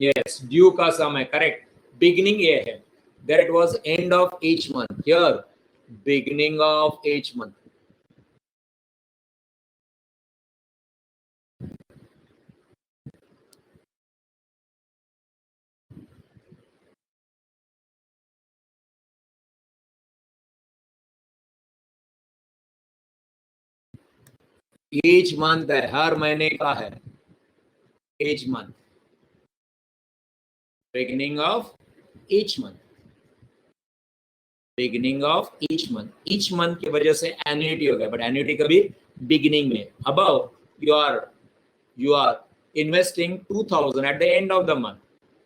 Yes, due का sum है, correct. Beginning ये है. There it was end of each month. Here, beginning of each month. Each month है, हर महीने का है. Each month. Beginning of each month. Beginning of each month. Each month की वजह से annuity हो गया, but annuity कभी beginning में. Above you are investing 2000 at the end of the month.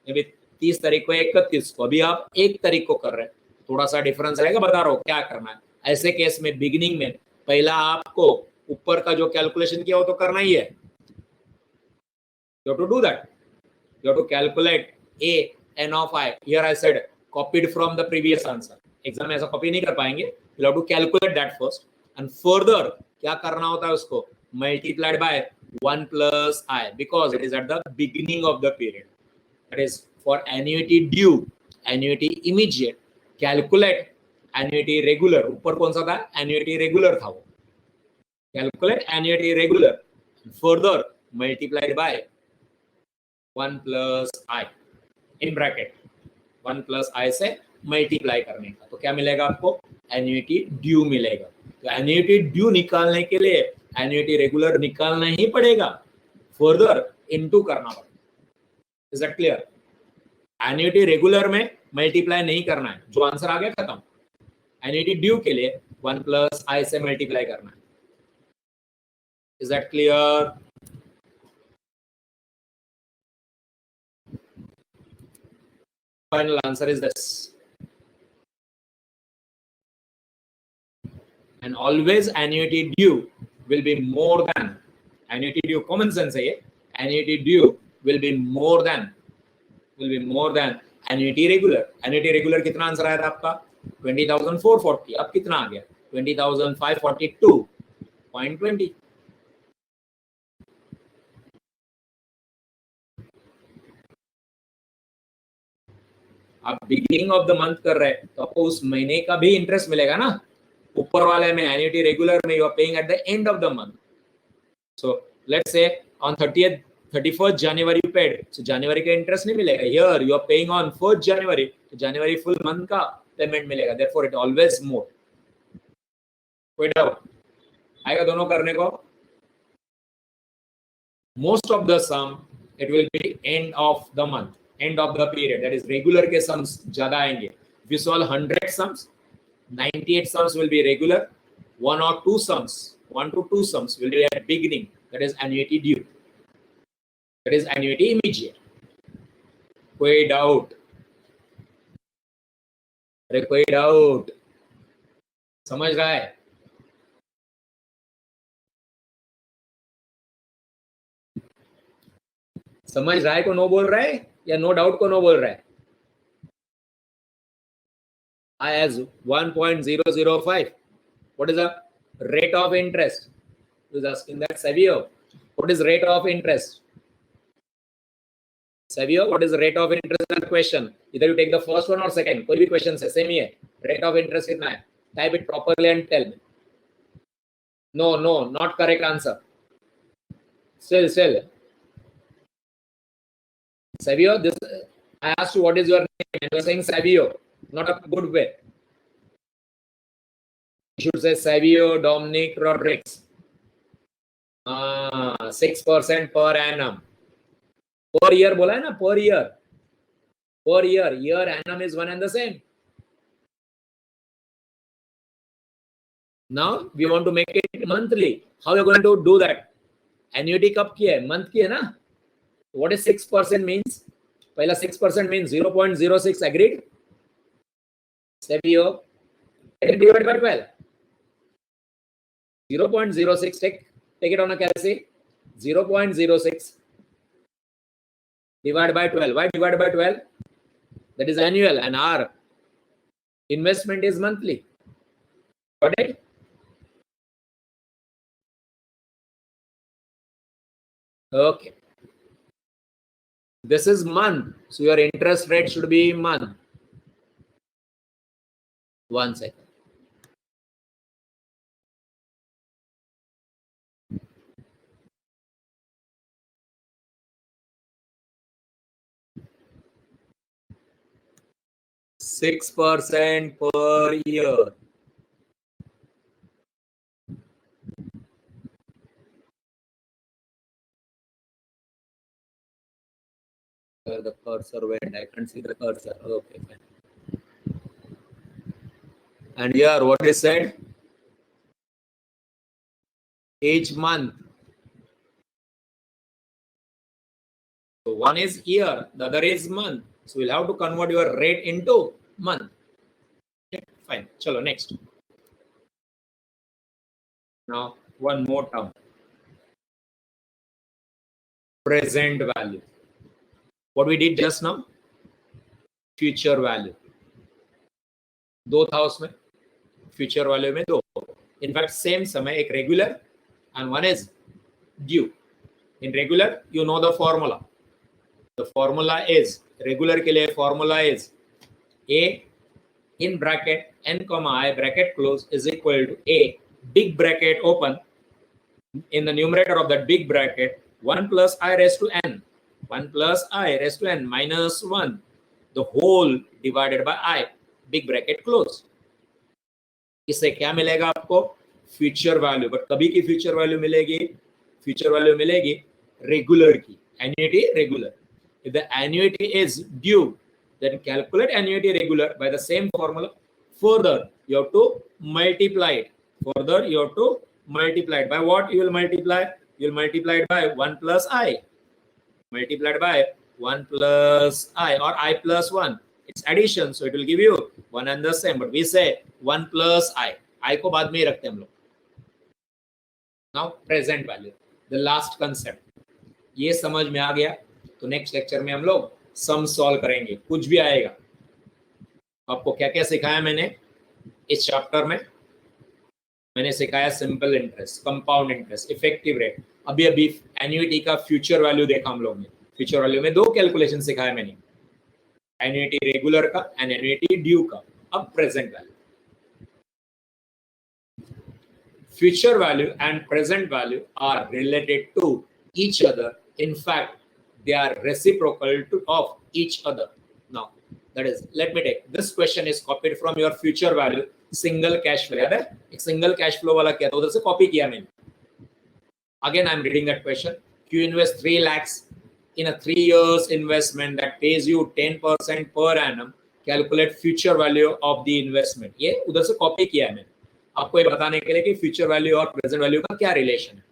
maybe 30 तारीख को 31 को, अभी आप 1 तारीख को कर रहे हैं, थोड़ा सा डिफरेंस रहेगा, बता रहा हूँ क्या करना है. ऐसे केस में बिगिनिंग में पहला आपको ऊपर का जो कैलकुलेशन किया वो तो करना ही है. You have to do that. You have to calculate a n of I. Here I said copied from the previous answer. Exam में ऐसा कॉपी नहीं कर पाएंगे. You have to calculate that first and further क्या करना होता है उसको multiplied by 1 plus I because it is at the beginning of the period. That is for annuity due, annuity immediate. Calculate annuity regular. ऊपर कौन सा था? Annuity regular था वो. Calculate annuity regular. Further multiplied by 1 plus I in bracket. 1 plus I से multiply करने का, तो क्या मिलेगा आपको? एन्युटी ड्यू मिलेगा. तो एन्युटी ड्यू निकालने के लिए एन्युटी रेगुलर निकालना ही पड़ेगा, फर्दर इनटू करना पड़ेगा. Is that clear? Annuity regular में मल्टीप्लाई नहीं करना है, जो आंसर आ गया खत्म. एन्युटी ड्यू के लिए 1 प्लस आई से मल्टीप्लाई करना है. Is that clear? Final answer is this. And always annuity due will be more than annuity due. Common sense है ये. Annuity due will be more than annuity regular. Annuity regular कितना answer आया था आपका? 20,440. अब कितना आ गया? 20,542.20. आप बिगिनिंग ऑफ द मंथ कर रहे हैं तो आपको उस महीने का भी इंटरेस्ट मिलेगा ना. ऊपर वाले में एन्युटी रेगुलर में you are paying at the end of the month. So let's say on 31st January you paid, so January का इंटरेस्ट नहीं मिलेगा. Here you are paying on 1st January, तो जनवरी फुल मंथ का payment मिलेगा. Therefore it always more. कोई doubt आएगा दोनों करने को? Most of the sum it will be end of the month, end of the period. That is regular के sums ज्यादा आएंगे. If you solve 100 sums, 98 sums will be regular. 1 or 2 sums, 1 to 2 sums will be at beginning. That is annuity due. That is annuity immediate. कोई doubt? अरे कोई doubt? समझ रहा है? समझ रहा है को नो बोल रहा है, या नो डाउट को नो बोल रहा है? I has 1.005. What is the rate of interest? Who is asking that? Savio. What is rate of interest? Savio, what is the rate of interest? That question. Either you take the first one or second. कोई भी question है, same ही है. Rate of interest कितना है? Type it properly and tell me. No, not correct answer. Still. Savio, this I asked you what is your name, and you are saying Savio. Not a good way. You should say Savio Dominic Rodriguez. 6% per annum. Per year बोला है ना? Per year. Year annum is one and the same. Now we want to make it monthly. How are you going to do that? Annuity कब की है? Month की है ना? What is 6% means? पहला 6% means 0.06. Agreed? Savio, divided by 12. 0.06. Take it on a calci. 0.06 divided by 12. Why divided by 12? That is annual, and our investment is monthly. Got it? Okay. This is month, so your interest rate should be month. 1 second. %6 per year. The cursor went. I can't see the cursor. Okay, fine. And here, what is said? Each month. So one is year, the other is month. So we'll have to convert your rate into month. Okay, fine. Chalo, next. Now, one more term. Present value. What we did just now? Future value. दो था उसमें, future value में दो. In fact, same समय एक regular and one is due. In regular, you know the formula. The formula is, regular के लिए formula is A in bracket n comma I bracket close is equal to A big bracket open, in the numerator of that big bracket 1 plus I raised to n, 1 plus I raised to n minus 1, the whole divided by I big bracket close. इससे क्या मिलेगा आपको? Future value. But कभी की future value मिलेगी? Future value मिलेगी regular की, annuity regular. If the annuity is due, then calculate annuity regular by the same formula. Further, you have to multiply it. Further, you have to multiply it. By what you will multiply? You will multiply it by 1 plus I. Multiplied by 1 plus I or I plus 1. It's addition, so it will give you one and the same. But we say 1 plus I. I को बाद में ही रखते हैं हम लोग. Now, present value. The last concept. ये समझ में आ गया तो नेक्स्ट लेक्चर में हम लोग सम सॉल्व करेंगे. कुछ भी आएगा. आपको क्या क्या सिखाया मैंने इस चैप्टर में? मैंने सिखाया simple interest, compound interest, effective rate. अभी अभी एन्युटी का फ्यूचर वैल्यू देखा हम लोग ने. फ्यूचर वैल्यू में दो कैलकुलेशन सिखाया मैंने, एन्युटी रेगुलर का एंड एन्युटी ड्यू का. अब present value. Future value and present value are related to each other. In fact, they are reciprocal of each other. Now, that is, let me take this question is copied from your future value single cash flow. याद है? एक single cash flow वाला क्या था, उधर से copy किया मैंने. Again, I'm reading that question. You invest 3 lakhs in a 3 years investment that pays you 10% per annum. Calculate future value of the investment. ये उधर से कॉपी किया है मैंने आपको ये बताने के लिए कि फ्यूचर वैल्यू और प्रेजेंट वैल्यू का क्या रिलेशन है.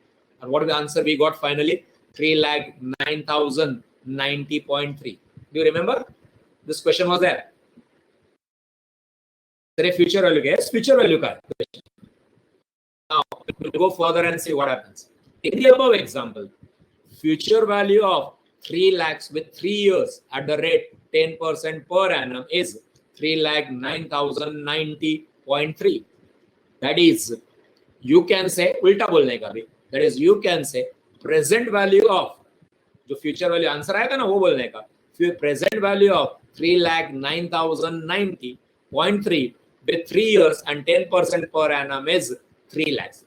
और what the answer we got finally? 3,09,090.3. Do you remember this question was there? तेरे फ्यूचर वैल्यू क्या है? फ्यूचर वैल्यू का question. Now we'll go further and see what happens. In the above example, future value of 3 lakhs with 3 years at the rate 10% per annum is 3,09,090.3. That is, you can say उल्टा बोलने का भी. That is, you can say present value of, जो future value answer आएगा ना वो बोलने का, present value of 3,09,090.3 with 3 years and 10% per annum is 3 lakhs.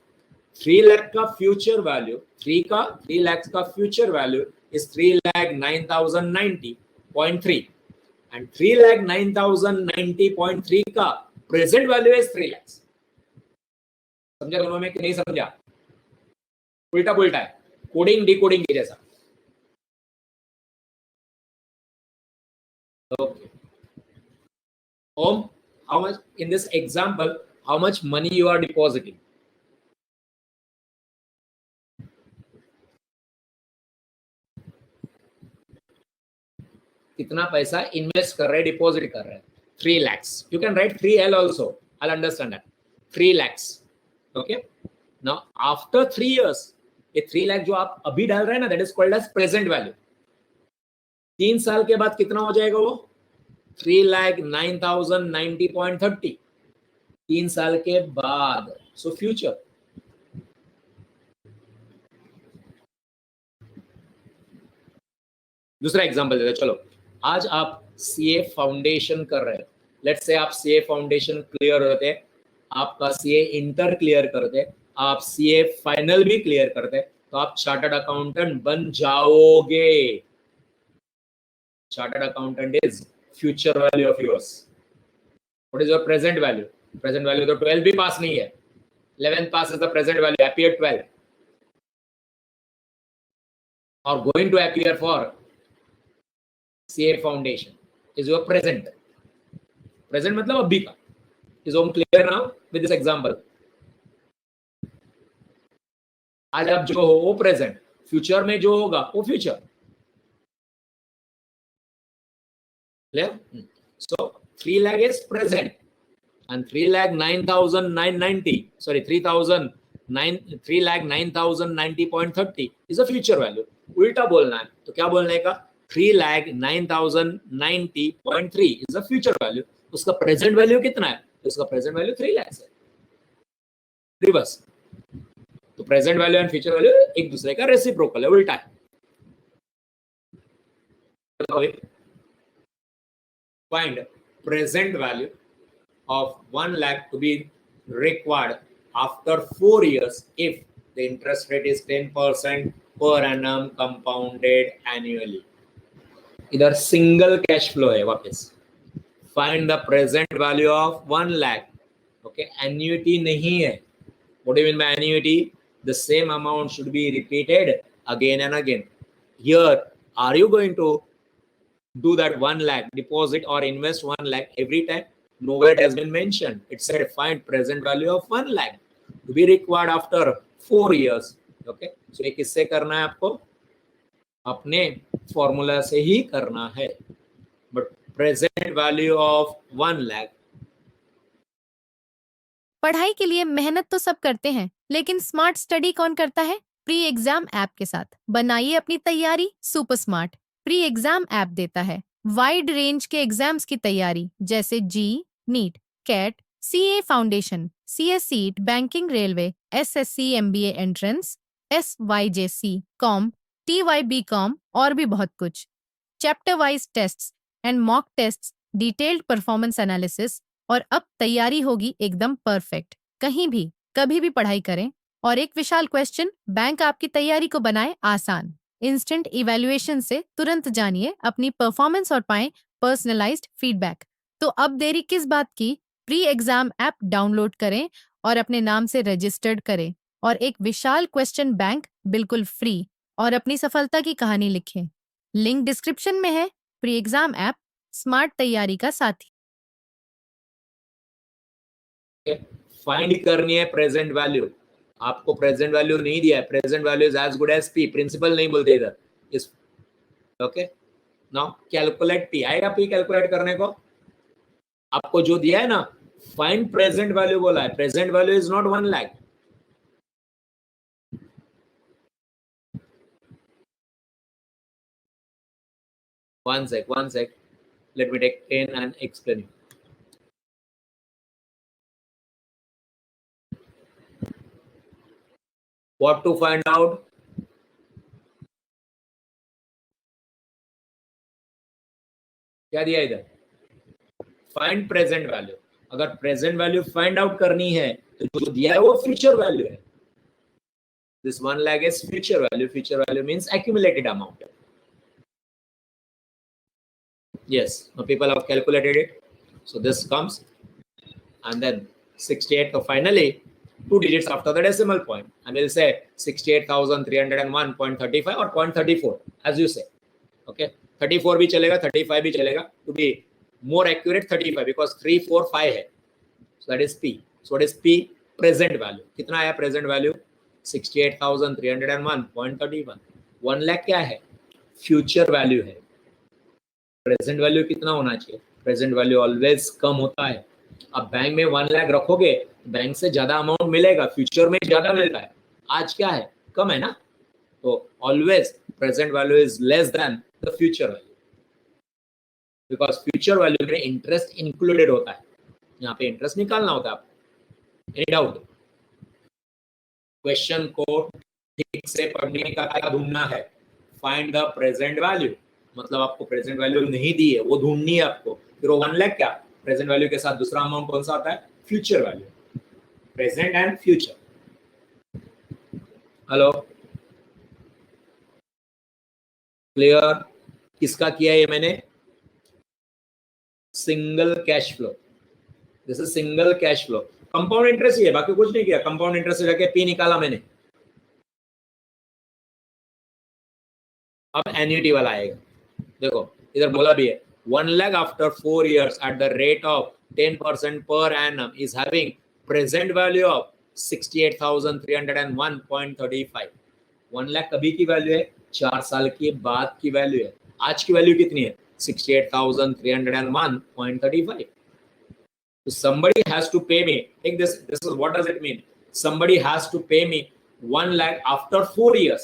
3 lakh का future value, 3 lakhs का future value is 3,09,090.3 and 3,09,090.3 का present value is 3 lakhs. समझा दोनों में कि नहीं समझा? उल्टा पुल्टा है, कोडिंग डिकोडिंग के जैसा. Okay. Om, how much in this example? How much money you are depositing? कितना पैसा इन्वेस्ट कर रहे, डिपॉजिट कर रहे? 3 lakhs. You can write 3L also. I'll understand that. 3 lakhs. Okay. Now after 3 years, ये 3 लाख जो आप अभी डाल रहे हैं ना, that is called as present value. 3 साल के बाद कितना हो जाएगा वो? 3,09,090.30. 3 साल के बाद. So future. दूसरा एग्जांपल देते हैं, चलो आज आप सीए फाउंडेशन कर रहे हैं, लेट्स से आप सीए फाउंडेशन क्लियर होते, आपका सीए इंटर क्लियर करते, आप सीए फाइनल भी क्लियर करते, तो आप चार्टर्ड अकाउंटेंट बन जाओगे. Chartered accountant is future value of yours. What is your present value? Present value तो 12 भी पास नहीं है, 11th pass is the present value, appear 12 or going to appear for CA foundation is your present. Present मतलब अभी का. Is home clear now with this example? आज आप जो हो वो प्रेजेंट, फ्यूचर में जो होगा वो future. Clear? So 3 lakh is present and 3,09,990, sorry 3,09,090.30 is a future value. उल्टा बोलना है तो क्या बोलने का? 3,09,090.3 is a future value. उसका प्रेजेंट वैल्यू कितना है? उसका प्रेजेंट वैल्यू 3 लाख है. रिवर्स. तो present value and future value एक दूसरे का रेसिप्रोकल है, उल्टा है. Find present value of 1 lakh to be required after 4 years if the interest rate is 10% per annum compounded annually. इधर सिंगल कैश फ्लो है वापस. Find the present value of 1 lakh. Okay, annuity नहीं है. What do you mean by annuity? The same amount should be repeated again and again. Here, are you going to do that 1 lakh deposit or invest 1 lakh every time? Nowhere it has been mentioned. It said find present value of 1 lakh to be required after 4 years. Okay, so ये किससे करना है आपको? अपने formula से ही करना है. But present value of 1 lakh. पढ़ाई के लिए मेहनत तो सब करते हैं, लेकिन स्मार्ट स्टडी कौन करता है? प्री एग्जाम ऐप के साथ बनाइए अपनी तैयारी super smart. Pre exam app देता है वाइड रेंज के एग्जाम्स की तैयारी, जैसे JEE, NEET, CAT, CA foundation, CS CET, banking, railway, SSC, MBA entrance, SYJC, com, TYB com और भी बहुत कुछ. Chapter wise tests and mock tests, detailed performance analysis, और अब तैयारी होगी एकदम परफेक्ट. कहीं भी कभी भी पढ़ाई करें. और एक विशाल क्वेश्चन बैंक आपकी तैयारी को बनाए आसान. इंस्टेंट इवैल्यूएशन से तुरंत जानिए अपनी परफॉर्मेंस और पाएं पर्सनलाइज्ड फीडबैक. तो अब देरी किस बात की? प्री एग्जाम ऐप डाउनलोड करें और अपने नाम से रजिस्टर्ड करें और एक विशाल क्वेश्चन बैंक बिल्कुल फ्री और अपनी सफलता की कहानी लिखें. लिंक डिस्क्रिप्शन में है. प्री एग्जाम ऐप स्मार्ट तैयारी का साथी. फाइंड करनी है प्रेजेंट वैल्यू. आपको प्रेजेंट वैल्यू नहीं दिया है. Present value is as good as P. Principal नहीं बोलते इधर. इस ओके, नाउ कैलकुलेट पी. आएगा पी कैलकुलेट करने को? आपको जो दिया है ना, फाइंड प्रेजेंट वैल्यू बोला है. Present value is not 1 lakh. One sec. Let me take pen and explain you. What to find out? क्या दिया इधर? Find present value. अगर प्रेजेंट वैल्यू फाइंड आउट करनी है तो जो दिया है वो फ्यूचर वैल्यू है. This 1 lakh is future value. Future value means accumulated amount. Yes, now people have calculated it. So this comes and then 68. So finally, 2 digits after the decimal point, and we'll say 68,301.35 or 0.34 as you say. Okay, 34 भी चलेगा, 35 भी चलेगा. To be more accurate, 35 because 3, 4, 5 है. So that is P. So what is P? Present value. कितना आया present value? 68,301.31. 1 lakh क्या है? Future value है. प्रेजेंट वैल्यू कितना होना चाहिए? प्रेजेंट वैल्यू ऑलवेज कम होता है. अब बैंक में 1 लाख रखोगे, बैंक से ज्यादा अमाउंट मिलेगा, फ्यूचर में ज्यादा मिलता है. आज क्या है? कम है ना. तो always present value is less than the future value, because future value में इंटरेस्ट इंक्लूडेड होता है. यहाँ पे इंटरेस्ट निकालना होता है आपको. Any doubt? क्वेश्चन को ठीक से पढ़ने का क्या ढूंढना है? Find the present value. मतलब आपको प्रेजेंट वैल्यू नहीं दी है, वो ढूंढनी है आपको। फिर वो 1 लाख क्या, प्रेजेंट वैल्यू के साथ दूसरा अमाउंट कौन सा आता है, future value, present and future. Hello, clear? किसका किया ये मैंने, single cash flow, this is single cash flow. Compound interest ही है, बाकी कुछ नहीं किया। कंपाउंड इंटरेस्ट से जाके पी निकाला मैंने। अब एन्युटी वाला आएगा, देखो इधर बोला भी है 1 lakh after 4 years at the rate of 10% per annum is having present value of 68,301.35। 1 lakh कभी की वैल्यू है, 4 साल के बाद की वैल्यू है। आज की वैल्यू कितनी है, 68,301.35। So somebody has to pay me, take this is what does it mean, somebody has to pay me 1 lakh after 4 years.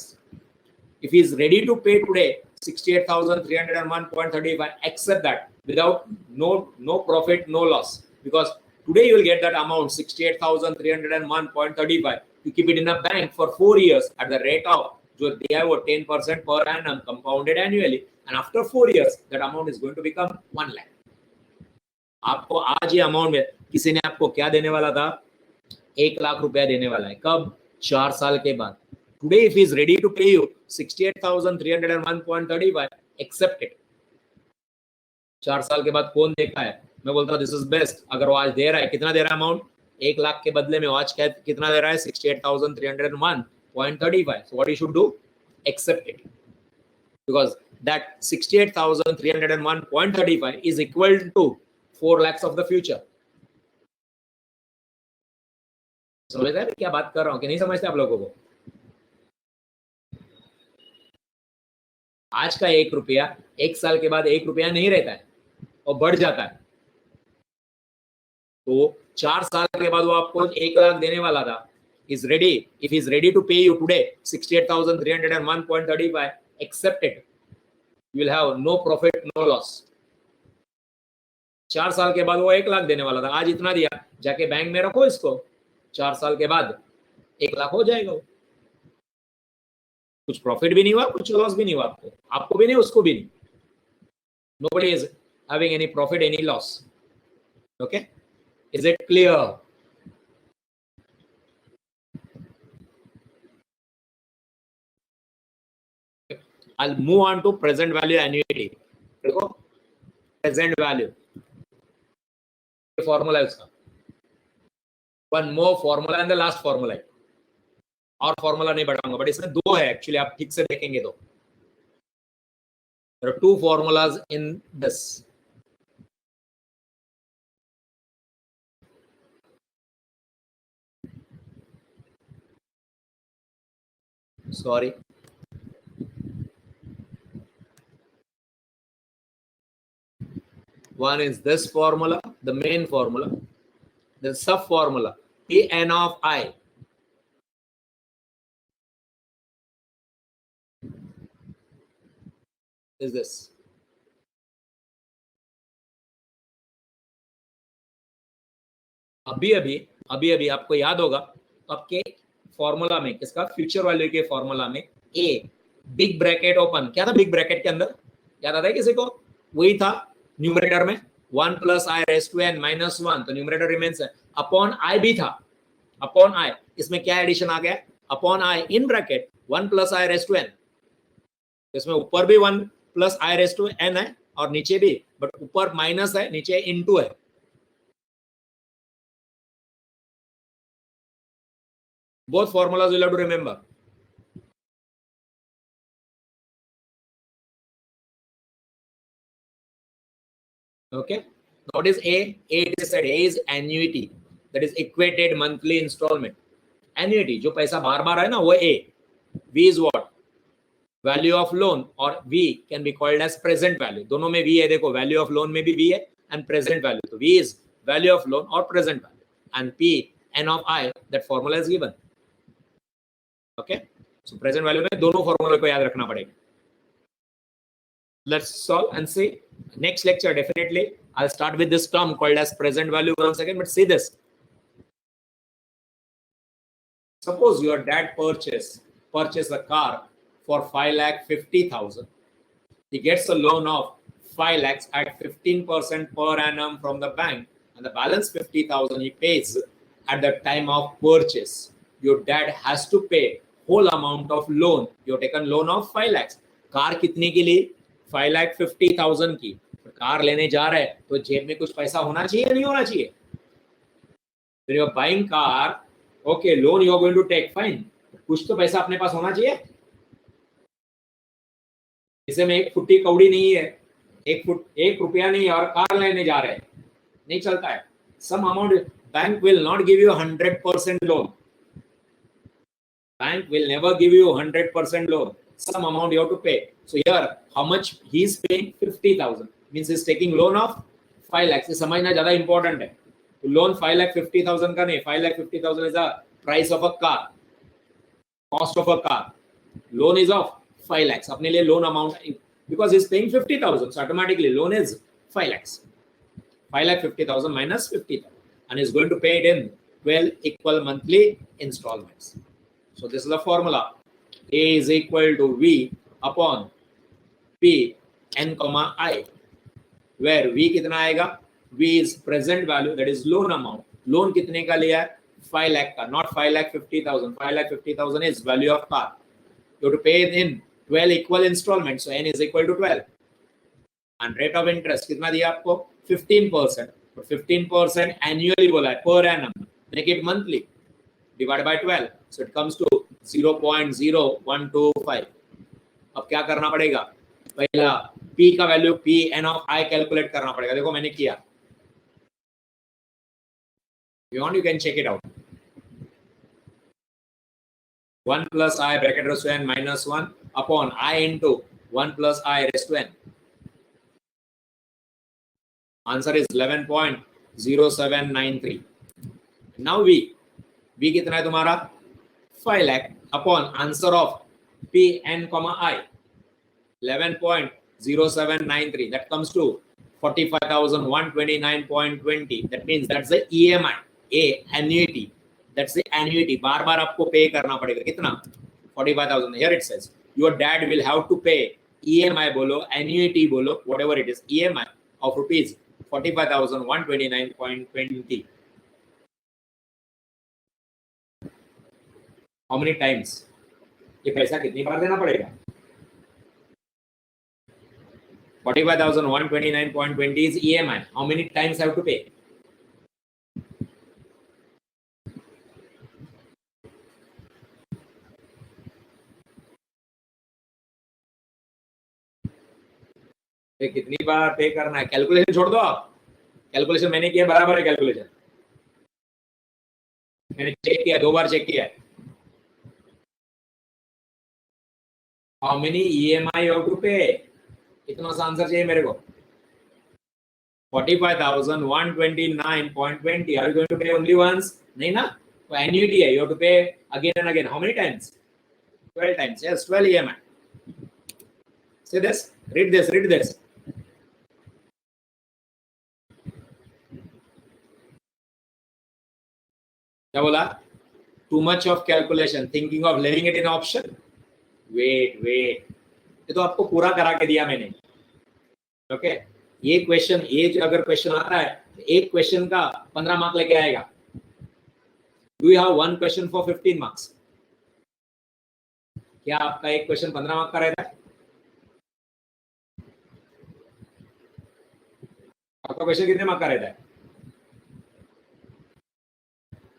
If he is ready to pay today 68,301.35, accept that without no profit, no loss, because today you will get that amount 68,301.35. You keep it in a bank for 4 years at the rate of जो दिया है वो 10% per annum compounded annually, and after 4 years that amount is going to become 1 lakh. आपको आज ये amount में किसी ने आपको क्या देने वाला था, 1 लाख रुपया देने वाला है, कब, 4 साल के बाद। Today if he is ready to pay you 68,301.35, accept it। 4 साल के बाद कौन देखा है, मैं बोलता हूँ दिस इज बेस्ट। अगर वो आज दे रहा है, कितना दे रहा है अमाउंट, 1 लाख के बदले में आज कितना दे रहा है, 68,301.35। So what you should do, accept it, because that 68,301.35 is equal to 4 lakhs of the future। समझ रहे हैं क्या बात कर रहा हूँ कि नहीं समझते आप लोगों को? आज का 1 रुपया 1 साल के बाद 1 रुपया नहीं रहता है और बढ़ जाता है। तो 4 साल के बाद वो आपको 1 लाख देने वाला था। Is ready, if he is ready to pay you today 68,301.35, accept it, you will have no profit, no loss। 4 साल के बाद वो 1 लाख देने वाला था, आज इतना दिया, जाके बैंक में रखो इसको, 4 साल के बाद 1 लाख हो जाएगा। कुछ प्रॉफिट भी नहीं हुआ, कुछ लॉस भी नहीं हुआ, आपको भी नहीं, उसको भी नहीं। Nobody is having any profit, any loss। Okay, is it clear? I'll move on to present value annuity। देखो present value फॉर्मूला है उसका, one more formula and the last formula है, और फॉर्मूला नहीं बढ़ाऊंगा, बट इसमें 2 है एक्चुअली, आप ठीक से देखेंगे तो there are 2 formulas in this। sorry, one is this formula, the main formula, the sub formula Pn of I is this। अभी अभी आपको याद होगा, तो आपके फॉर्मूला में, किसका, फ्यूचर वैल्यू के फॉर्मूला में ए बिग ब्रैकेट ओपन, क्या था बिग ब्रैकेट के अंदर, याद आता है किसी को, वही था न्यूमरेटर में 1 + i raised to n - 1, तो न्यूमरेटर रिमेन्स है, अपॉन i भी था, अपॉन i, इसमें क्या एडिशन आ गया, upon i in bracket 1 + i raised to n। इसमें ऊपर भी 1 + i raised to n है और नीचे भी, बट ऊपर माइनस है, नीचे इनटू है। Both formulas you'll have to remember। Okay, what is A? A, it is said A is annuity, that is equated monthly installment। Annuity जो पैसा बार बार है ना, वो A। V is what? Value of loan, और V can be called as present value। दोनों में V है, देखो value of loan में भी V है and present value, तो V is value of loan और present value, and P n of I, that formula is given। Okay, so present value में दोनों फॉर्मूले को याद रखना पड़ेगा। Let's solve and see next lecture। Definitely I'll start with this term called as present value once again, but see this, suppose your dad purchase a car for 5,50,000, he gets a loan of 5 lakhs at 15% per annum from the bank, and the balance 50,000 he pays at the time of purchase. Your dad has to pay whole amount of loan. You have taken loan of 5 lakhs. Car कितने के लिए? 5,50,000 की. Car लेने जा रहे हैं तो जेब में कुछ पैसा होना चाहिए या नहीं होना चाहिए? When you are buying car, okay, loan you are going to take, fine. कुछ तो पैसा अपने पास होना चाहिए. इसे में एक फुट्टी कौड़ी नहीं है, एक रुपया नहीं और कार लेने जा रहे हैं, नहीं चलता है. Some amount, bank will not give you 100% loan. Bank will never give you 100% loan. Some amount you have to pay. So here, how much he is paying? 50,000. Means he is taking loan of 5 lakhs. ये समझना ज़्यादा important है. तो loan 5,50,000 का नहीं, 5,50,000 is the price of a car, cost of a car. Loan is of 5 lakhs. अपने लिए loan amount, because he is paying 50,000, so automatically loan is 5 lakhs. 5,50,000 minus 50,000, and is going to pay it in 12 equal monthly installments. So this is the formula. A is equal to V upon P n comma I, where V कितना आएगा? V is present value, that is loan amount. Loan कितने का लिया है? 5 lakh का, not 5,50,000. 5,50,000 is value of car. You have to pay it in 12 equal installments, so n is equal to 12. And rate of interest कितना दिया आपको? 15%. But 15% annually बोला है, per annum. Make it monthly. Divided by 12. So it comes to 0.0125. अब क्या करना पड़ेगा? पहला P का value P n of I calculate करना पड़ेगा. देखो मैंने किया. If you want, you can check it out. 1 plus I bracket raised to n minus 1 upon I into 1 plus I raised to n. Answer is 11.0793. Now V कितना है तुम्हारा? 5 lakh upon answer of P n comma I, 11.0793. That comes to 45,129.20. That means that's the EMI, a annuity. That's the annuity. बार बार आपको पे करना पड़ेगा. कितना? 45,000. Here it says your dad will have to pay EMI बोलो, annuity बोलो, whatever it is, EMI of rupees 45,129.20. How many times? ये पैसा कितनी बार देना पड़ेगा? 45,129.20 is EMI. How many times have to pay? कितनी बार पे करना है? कैलकुलेशन छोड़ दो आप. कैलकुलेशन मैंने किया, बराबर है कैलकुलेशन. मैंने चेक किया, 2 बार चेक किया है. How many EMI you have to pay? इतना सा आंसर चाहिए मेरे को. 45,129.20. Are you going to pay only once? नहीं ना. तो annuity है. You have to pay again and again. How many times? 12 times. Yes, 12 EMI. See this? Read this. Read this. क्या बोला? Too much of calculation. Thinking of leaving it in option. Wait. ये तो आपको पूरा करा के दिया मैंने. ओके. ये क्वेश्चन, ये अगर क्वेश्चन आता है, एक क्वेश्चन का 15 मार्क लेके आएगा. Do you have one question for 15 marks? क्या आपका एक क्वेश्चन 15 मार्क का रहता है? आपका क्वेश्चन कितने मार्क का रहता है?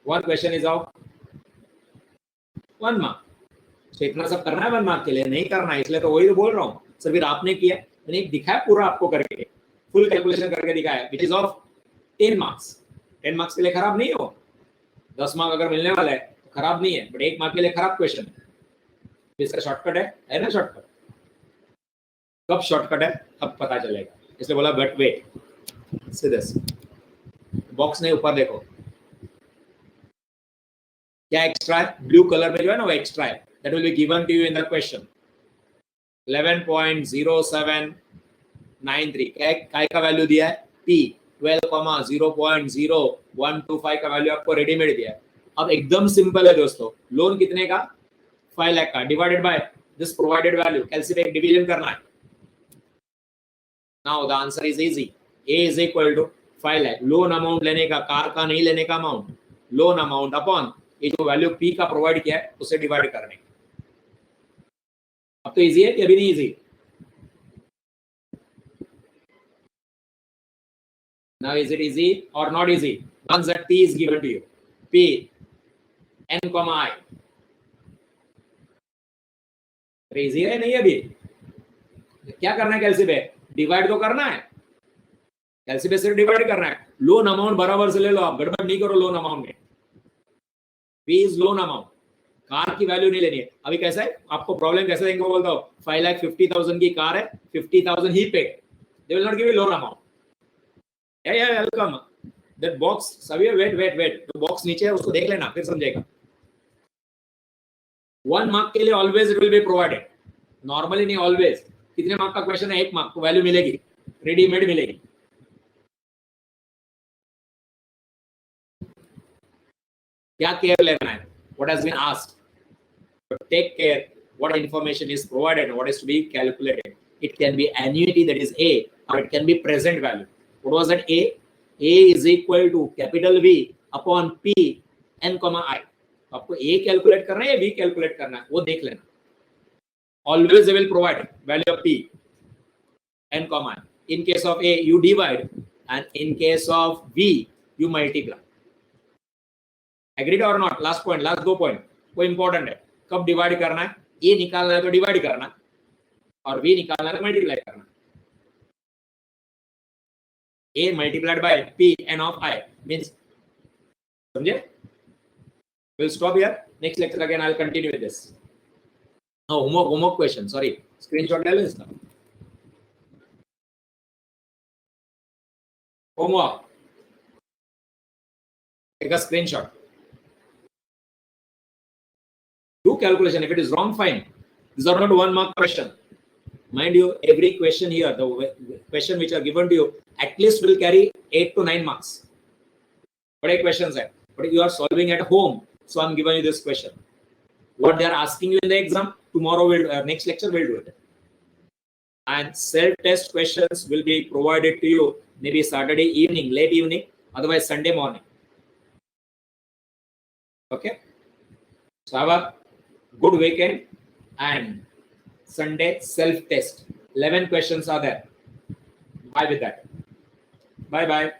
One question is of 1 mark. तो इतना सब करना है 1 मार्क के लिए? नहीं करना है, इसलिए तो वही तो बोल रहा हूँ सर. फिर आपने किया, मैंने एक दिखाया पूरा आपको करके, फुल कैलकुलेशन करके दिखाया, which is of 10 marks. 10 marks के लिए खराब नहीं हो. 10 मार्क अगर मिलने वाला है तो खराब नहीं है, बट 1 मार्क के लिए खराब क्वेश्चन है. इसका शॉर्टकट है ना? शॉर्टकट कब शॉर्टकट है अब पता चलेगा, इसलिए बोला. बट वेट, सीधे बॉक्स नहीं, ऊपर देखो क्या एक्स्ट्रा है. ब्लू कलर में जो है ना वो एक्स्ट्रा है. That will be given to you in the question. 11.0793. काय का वैल्यू दिया है? P 12,0.0125 का वैल्यू आपको रेडीमेड दिया है. अब एकदम सिंपल है दोस्तों. लोन कितने का? 5 लाख का. Divided by this provided value. कैलसी पे एक डिवीजन करना है. Now the answer is easy. A is equal to 5 lakh. Loan amount लेने का, कार का नहीं लेने का अमाउंट, लोन अमाउंट अपॉन ये जो वैल्यू पी का प्रोवाइड किया है उसे डिवाइड करने। अब तो इजी है कि अभी नहीं easy? Now is it easy or not easy? Once that P is given to you, P n comma I, easy है नहीं? अभी क्या करना है? कैलसी पे डिवाइड तो करना है, कैलसी पे सिर्फ डिवाइड करना है। लोन अमाउंट बराबर से ले लो, आप गड़बड़ नहीं करो लोन अमाउंट में। P is loan amount, car की वैल्यू नहीं लेनी है। अभी कैसा है आपको प्रॉब्लम कैसे देंगे बोलता हूँ, 5,50,000 की कार है, 50,000 ही paid, they will not give you loan amount. या वेलकम दैट बॉक्स सभी, वेट तो बॉक्स नीचे है उसको देख लेना फिर समझेगा। 1 मार्क के लिए always it will be provided, normally नहीं ऑलवेज। कितने मार्क का क्वेश्चन है? 1 मार्क को वैल्यू मिलेगी, रेडीमेड मिलेगी। क्या केयर लेना है? What has been asked, take care what information is provided, what is to be calculated. It can be annuity, that is A, or it can be present value. What was that? A is equal to capital V upon P n comma I. आपको A calculate करना है या B calculate करना है वो देख लेना। Always they will provide value of P n comma I. In case of A you divide and in case of V you multiply. Agreed or not? Last point, last 2 point वो important है। कब divide करना है? A निकालना है तो divide करना और B निकालना है तो मल्टीप्लाई करना। A multiplied by P n of I means, समझे? We'll stop here. Next lecture again I'll continue with this. No, homework question. Sorry, screenshot ले लो इसका। Homework. Take a screenshot. Do calculation. If it is wrong, fine. These are not 1 mark question. Mind you, every question here, the question which are given to you, at least will carry 8 to 9 marks. बड़े questions है, but you are solving at home, so I'm giving you this question. What they are asking you in the exam, tomorrow will next lecture will do it. And self-test questions will be provided to you maybe Saturday evening, late evening, otherwise Sunday morning. Okay. So have a good weekend and Sunday self-test. 11 questions are there. Bye with that. Bye.